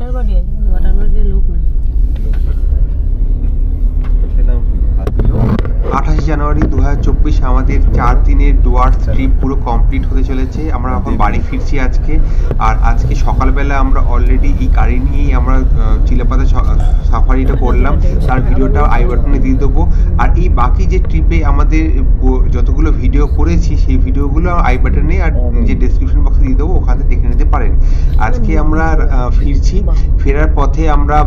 Water body আছে, water বডিতে লোক নেই। 28 জানুয়ারি 2024 আমাদের 4 দিনের ডুয়ার্স ট্রিপ পুরো কমপ্লিট হতে চলেছে। আমরা এখন বাড়ি ফিরছি আজকে। আর আজকে সকালবেলা আমরা অলরেডি এই গাড়ি নিয়েই আমরা চিলাপাতা সাফারিটা করলাম, তার ভিডিওটা আই বাটনে দিয়ে দেবো। আর এই বাকি যে ট্রিপে আমাদের যতগুলো ভিডিও করেছি সেই ভিডিওগুলো আই বাটনে আর যে ডেসক্রিপশন বক্সে দিয়ে দেবো, ওখানে দেখে নিতে পারেন। আজকে আমরা ফিরছি, ফেরার পথে আমরা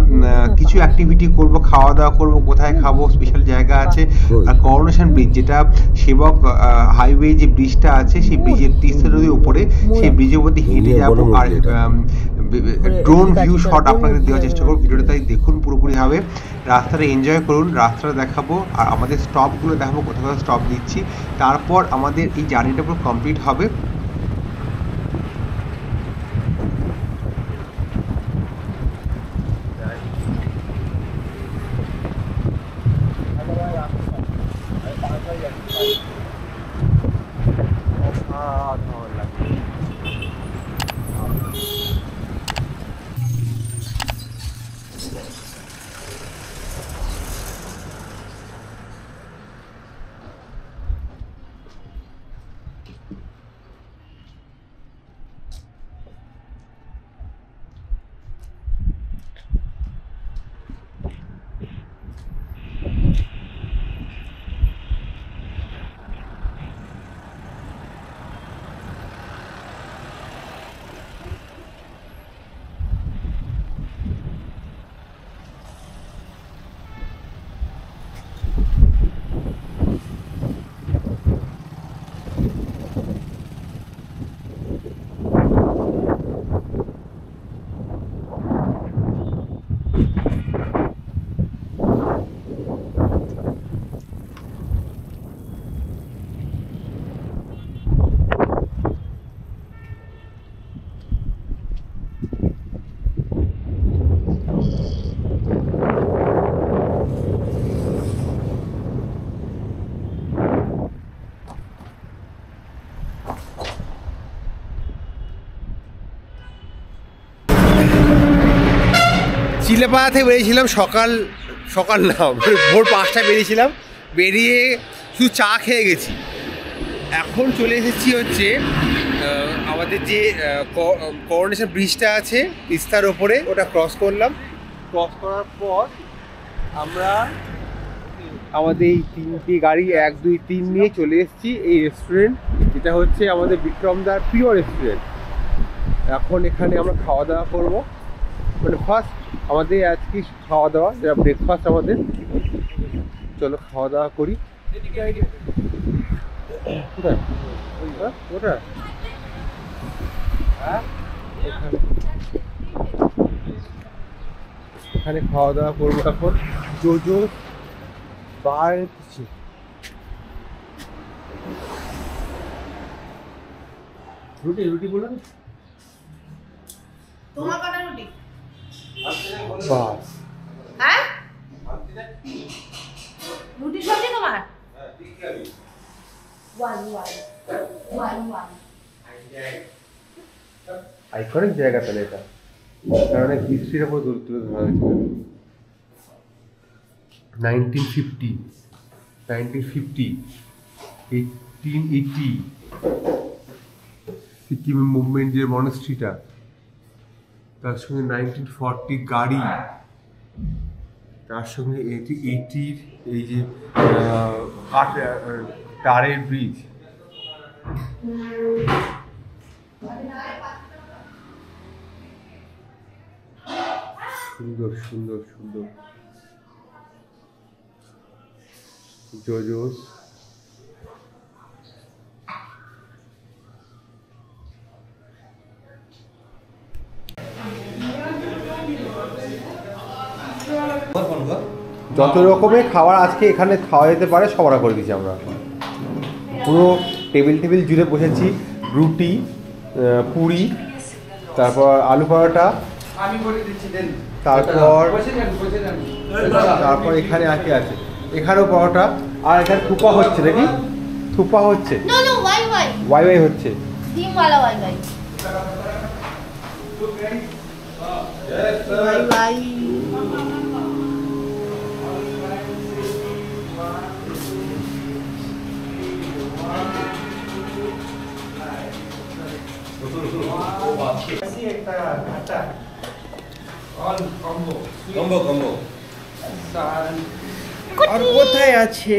কিছু অ্যাক্টিভিটি করব, খাওয়া দাওয়া করব, কোথায় খাবো, স্পেশাল জায়গা আছে। আর করোনেশন ব্রিজ, যেটা সেবক হাইওয়ে যে ব্রিজটা আছে, সেই ব্রিজের তিস্তা নদীর উপরে, সেই ব্রিজের মধ্যে হেঁটে যাবো। আর ড্রোন ভিউ শট আপনাদের দেওয়ার চেষ্টা করবো। ভিডিওটা তাই দেখুন পুরোপুরি হবে, রাস্তাটা এনজয় করুন, রাস্তাটা দেখাবো আর আমাদের স্টপগুলো দেখাবো, কোথাও কোথাও স্টপ দিচ্ছি। তারপর আমাদের এই জার্নিটা পুরো কমপ্লিট হবে। চিলাপাতা থেকে বেরিয়েছিলাম সকাল না, ভোর 5টায় বেরিয়েছিলাম। বেরিয়ে শুধু চা খেয়ে গেছি। এখন চলে এসেছি হচ্ছে আমাদের যে করোনেশন ব্রিজটা আছে তিস্তার ওপরে, ওটা ক্রস করলাম। ক্রস করার পর আমরা আমাদের এই 3টি গাড়ি 1, 2, 3 নিয়ে চলে এসেছি এই রেস্টুরেন্ট, যেটা হচ্ছে আমাদের বিক্রমদার প্রিয় রেস্টুরেন্ট। এখন এখানে আমরা খাওয়া দাওয়া করবো। মানে ফার্স্ট আমাদের আজকে খাওয়া দাওয়া, যেটা ব্রেকফাস্ট আমাদের। চলো খাওয়া দাওয়া করি। কোথায় ওটা? এখানে খাওয়া দাওয়া করবো এখন। জোজো বার কিছু রুটি বলুন। তোমার কটা রুটি? বাস। হ্যাঁ? রুটি সবজি তোমার? আইকনিক জায়গা তাহলে এটা, কারণ হিস্ট্রির উপর তুলে ধরা হয়েছিল। 1950, 1880 সিকিম মুভমেন্ট যে মনাস্ট্রিটা, তার সঙ্গে 1940 গাড়ি, তার সঙ্গে 80 এই যে টারের ব্রিজ। সুন্দর সুন্দর সুন্দর জোজোস। যত রকমের খাবার আজকে এখানে খাওয়া যেতে পারে সব অর্ডার করে দিয়েছি আমরা। পুরো টেবিল জুড়ে বসেছি। রুটি, পুরি, তারপর আলু পরোটা, তারপর এখানে আছে এখানেও পরোটা। আর এখানে থুপা হচ্ছে নাকি? থুপা হচ্ছে, ওয়াই হচ্ছে। Bye bye. আর কোথায় আছে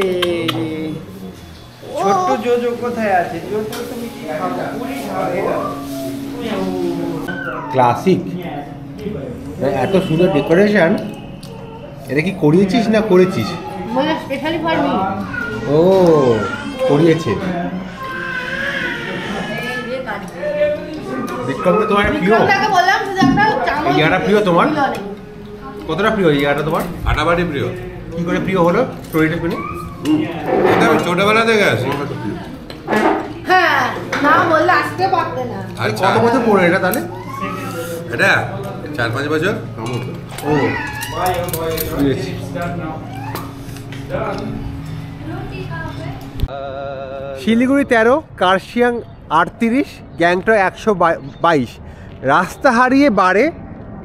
ছোট্ট জোজো? কোথায় আছে জোজো? তুমি কি খাবে? পুরি খাবে? ক্লাসিক, এত সুন্দর ডেকোরেশন। এটা কি করিয়েছিস না করেছিস? মানে স্পেশালি ফর মি। ও, করিয়েছে। বিক্রমকে তোমার প্রিয়? বিক্রমটাকে বললাম যে একটা চামচ। এই জায়গাটা প্রিয় তোমার? দিল নেই। কতটা প্রিয় এই জায়গাটা তোমার? ফাটাফাটি প্রিয়। কি করে প্রিয় হলো স্টোরিটা শুনি। এটা আমি ছোটবেলা থেকে আছি। হ্যাঁ, না বললে আসতে পারতে না। আচ্ছা, কত বছর পরে এটা তাহলে? এটা 4-5 বছর। ও, বুঝেছি। শিলিগুড়ি 13, কার্শিয়াং 38, গ্যাংটক 122। রাস্তা হারিয়ে বারে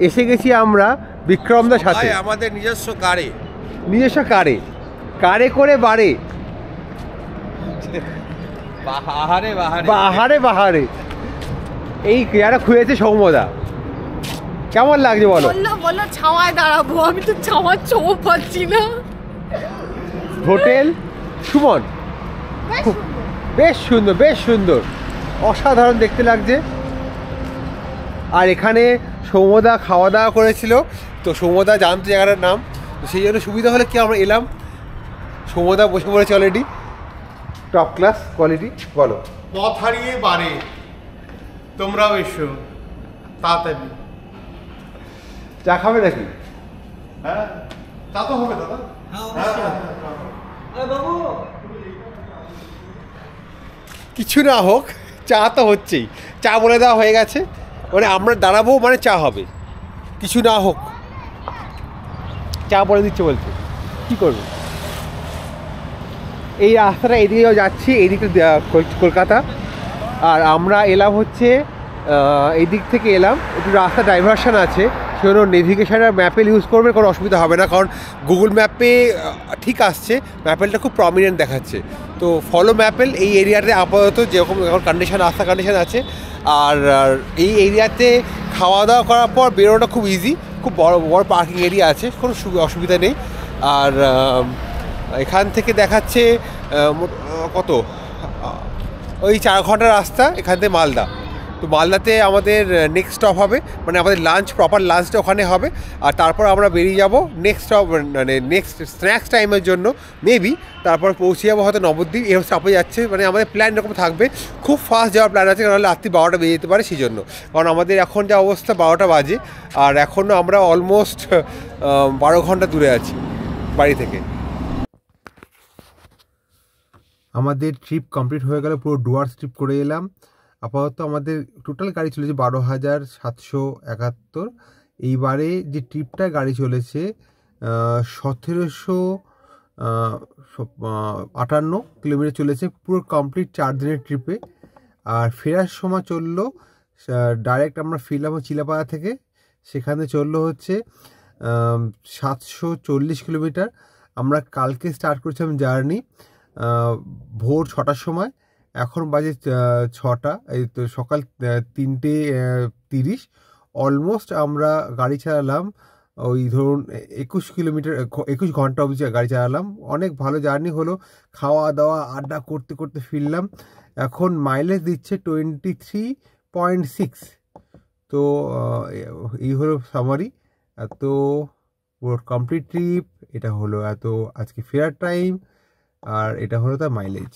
এসে গেছি আমরা বিক্রমদার সাথে। আমাদের নিজস্ব গাড়ি। নিজস্ব কারে কারে করে বারে বাহারে বাহারে বাহারে বাহারে এই ক্রিয়াটা খুঁজেছে সৌম্যদা। কেমন লাগছে বলো? বললো ছাওয়ায় দাঁড়াবো, আমি তো ছাওয়ার চোখ পাচ্ছি না। হোটেল সুমন, বেশ সুন্দর, বেশ সুন্দর, অসাধারণ দেখতে লাগছে। আর এখানে সৌম্যদা খাওয়া দাওয়া করেছিল, তো সৌম্যদা জানতো জায়গাটার নাম, তো সেই জন্য সুবিধা হলে কি আমরা এলাম। সৌম্যদা বসে পড়েছে অলরেডি, টপ ক্লাস কোয়ালিটি। বলো। পথ হারিয়ে বাড়ে, তোমরাও এসো তাড়াতাড়ি। চা খাবে নাকি? হ্যাঁ, তা তো হবে দাদা। কিছু না হোক, চা তো হচ্ছেই। চা বলে দেওয়া হয়ে গেছে, মানে আমরা দাঁড়াবো মানে চা হবে, কিছু না হোক। চা বলে দিচ্ছে বলছে, কী করবো। এই রাস্তাটা এদিকেও যাচ্ছি, এইদিকে কলকাতা। আর আমরা এলাম হচ্ছে এই দিক থেকে এলাম, একটু রাস্তা ডাইভারশন আছে, সেজন্য নেভিগেশন আর ম্যাপেল ইউজ করবে, কোনো অসুবিধা হবে না, কারণ গুগল ম্যাপে ঠিক আসছে, ম্যাপেলটা খুব প্রমিনেন্ট দেখাচ্ছে। তো ফলো ম্যাপেল। এই এরিয়াতে আপাতত যেরকম এখন কন্ডিশন, রাস্তা কন্ডিশন আছে। আর এই এরিয়াতে খাওয়া দাওয়া করার পর বেরোনোটা খুব ইজি, খুব বড় বড় পার্কিং এরিয়া আছে, কোনো অসুবিধা নেই। আর এখান থেকে দেখাচ্ছে কত, ওই 4 ঘন্টার রাস্তা এখান থেকে মালদা। তো মালদাতে আমাদের নেক্সট স্টপ হবে, মানে আমাদের লাঞ্চ, প্রপার লাঞ্চটা ওখানে হবে। আর তারপর আমরা বেরিয়ে যাব নেক্সট স্টপ, মানে নেক্সট স্ন্যাক্স টাইমের জন্য মেবি। তারপর পৌঁছে যাবো হয়তো নবদ্বীপ, এরকম স্টপে যাচ্ছে। মানে আমাদের প্ল্যান এরকম থাকবে, খুব ফাস্ট যাওয়ার প্ল্যান আছে, কারণ রাত্রি 12টা বেজে যেতে পারে সেই জন্য। কারণ আমাদের এখন যা অবস্থা 12টা বাজে, আর এখনও আমরা অলমোস্ট 12 ঘন্টা দূরে আছি বাড়ি থেকে। আমাদের ট্রিপ কমপ্লিট হয়ে গেল, পুরো ডুয়ার্স ট্রিপ করে এলাম। আপাতত আমাদের টোটাল গাড়ি চলেছে 12,771। এইবারে যে ট্রিপটা গাড়ি চলেছে 1758 কিলোমিটার চলেছে, পুরো কমপ্লিট 4 দিনের ট্রিপে। আর ফেরার সময় চললো ডাইরেক্ট আমরা ফিরলাম চিলাপাড়া থেকে, সেখানে চললো হচ্ছে 740 কিলোমিটার। আমরা কালকে স্টার্ট করেছিলাম জার্নি ভোর 6টার সময়, এখন বাজে 6টা, এই তো সকাল 3:30। অলমোস্ট আমরা গাড়ি চালালাম ওই ধরুন 21 কিলোমিটার, 21 ঘন্টা অবধি গাড়ি চালালাম। অনেক ভালো জার্নি হলো, খাওয়া দাওয়া আড্ডা করতে করতে ফিরলাম। এখন মাইলেজ দিচ্ছে 23.6। তো এই হলো সামারি। এত পুরো কমপ্লিট ট্রিপ, এটা হলো এত আজকে ফেরার টাইম, আর এটা হলো তার মাইলেজ।